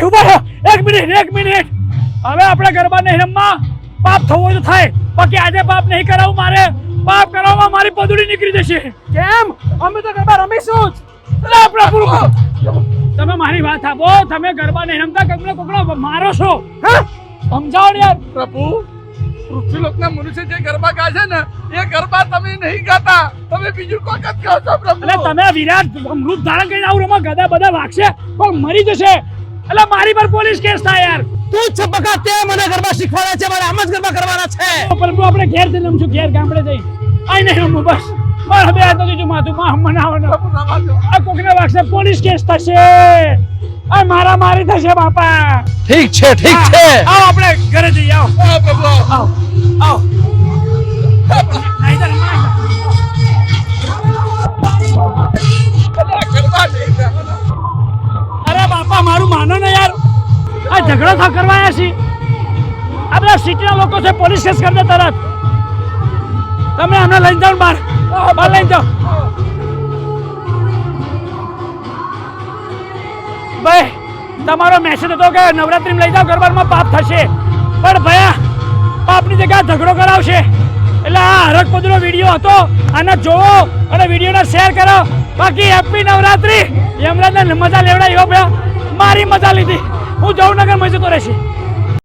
ઉભા એક મિનિટ હવે આપણે ગરબા નહીં રમવા પાપ થવો તો થાય બાકી આજે પાપ નહીં કરાવું મારે પાપ કરાવવા મારી પદુડી નીકળી જશે કેમ અમે તો ગરબા રમીશું જ પ્રભુ તમે મારી વાત આપો તમે ગરબા નહીં રમતા કોકનો મારો છો સમજાવો ને યાર પ્રભુ પૃથ્વીલોકના મનુષ્ય જે ગરબા ગાય છે ને એ ગરબા તમે નહીં ગાતા તમે બીજું કોઈ જ કહો છો પ્રભુ એટલે તમે વિરાટ રૂપ ધારણ કરીને આવું રમો ગદા બધા વાગશે પણ મરી જશે એટલે મારી પર પોલીસ કેસ થાય યાર તું છબકા તે મને ગરબા શીખવાડે છે મારે આમ જ ગરબા કરવાના છે પ્રભુ આપણે ઘેર જઈને રમશું ઘેર ગામડે જઈ આઈ નહીં રમવું બસ મારે બે હાથ નથી માથું મનાવવાનું આ કોકને વાગશે પોલીસ કેસ થશે આ મારા મારી થશે બાપા ઠીક છે આવો આપણે ઘરે જઈએ આવો પ્રભુ આવો નહીં તો રમાય. ગરબા નહીં ગાવાના. અરે બાપા મારું માનો ને યાર આ ઝઘડો થા કરવાયા છે આ બધા સિટીના લોકો છે પોલીસ કેસ કરી દે તરત તમે અમને લઈને જાઓ બહાર લઈને જાઓ ભાઈ તમારો મેસેજ હતો કે નવરાત્રી લઈ જાઓ ગરબામાં પાપ થશે પણ ભયા પાપની જગ્યાએ ઝઘડો કરાવશે એટલે આ હરકપદનો વિડીયો હતો આને જોવો અને વિડીયોને શેર કરો બાકી હેપી નવરાત્રી યમરાજને મજા લેવડાવી હો ભયા મારી મજા લીધી હું જવનગર માં જતો રહેશે